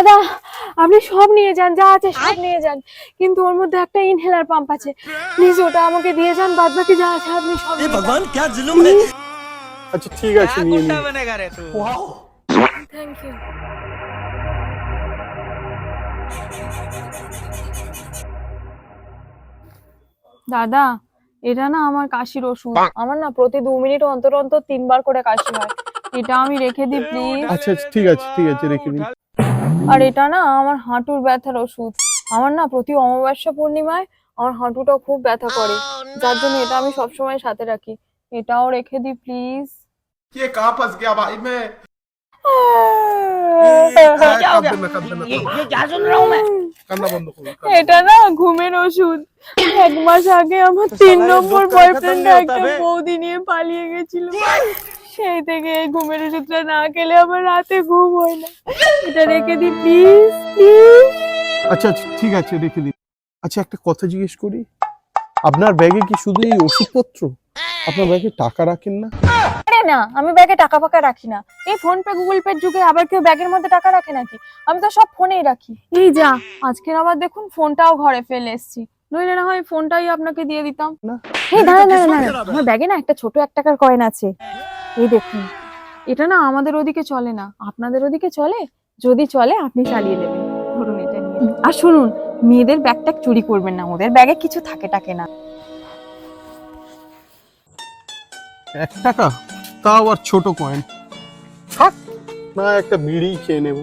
দাদা আপনি সব নিয়ে যান, যা আছে সব নিয়ে যান, কিন্তু ওর মধ্যে একটা ইনহেলার পাম্প আছে, প্লিজ ওটা আমাকে দিয়ে যান, বাদ বাকি যা আছে আপনি সব নিয়ে যান। ভগবান क्या जुल्म है। আচ্ছা ঠিক আছে, নিয়ে নিন। Thank you. দাদা এটা না আমার কাশির ওষুধ, আমার না প্রতি 2 মিনিট অন্তর অন্তর 3 বার করে কাশি হয়, এটা আমি রেখে দিই প্লিজ। আচ্ছা আচ্ছা, ঠিক আছে ঠিক আছে, রেখে দিন। আর এটা না আমার হাঁটুর ব্যথার ওষুধ, আমার না প্রতি অমাবস্যা পূর্ণিমায় আমার হাঁটুটা খুব ব্যথা করে, যার জন্য এটা আমি সবসময় সাথে রাখি, এটাও রেখে দিই প্লিজ। ये कहाँ फंस गया भाई मैं। কান্না বন্ধ করুন। এটা না ঘুমের ওষুধ, 1 মাস আগে আমার 3 নম্বর বয়ফ্রেন্ড একটা বৌদি নিয়ে পালিয়ে গেছিল, সেই থেকে এই ঘুমের ওষুধটা না খেলে আমার রাতে ঘুম হয় না, এটা রেখে দিই প্লিজ প্লিজ। আচ্ছা আচ্ছা ঠিক আছে, রেখে দিন। আচ্ছা একটা কথা জিজ্ঞেস করি, আপনার ব্যাগে কি শুধু এই ওষুধপত্র? আপনার ব্যাগে টাকা রাখেন না? আরে না, আমি ব্যাগে টাকা ফাকা রাখি না, এই ফোন পে গুগল পে যুগে আবার কেউ ব্যাগের মধ্যে টাকা রাখে নাকি, আমি তো সব ফোনেই রাখি। এই যা, আজকের আবার দেখুন ফোনটাও ঘরে ফেলে এসেছি, নইলে না হয় ফোনটাই আপনাকে দিয়ে দিতাম। না। এই দাঁড়ান দাঁড়ান দাঁড়ান, আমার ব্যাগে না একটা ছোট 1 টাকার কয়েন আছে, এই দেখুন, এটা না আমাদের ওদিকে চলে না, আপনাদের ওদিকে চলে, যদি চলে আপনি চালিয়ে দেবেন, ধরুন এটা নিয়ে। আর শুনুন, মেয়েদের ব্যাগটা চুরি করবেন না, ওদের ব্যাগে কিছু থাকে টাকে না। 1 টাকা? তাও আবার ছোট কয়েন, থাক না, একটা বিড়ি খেয়ে নেবো।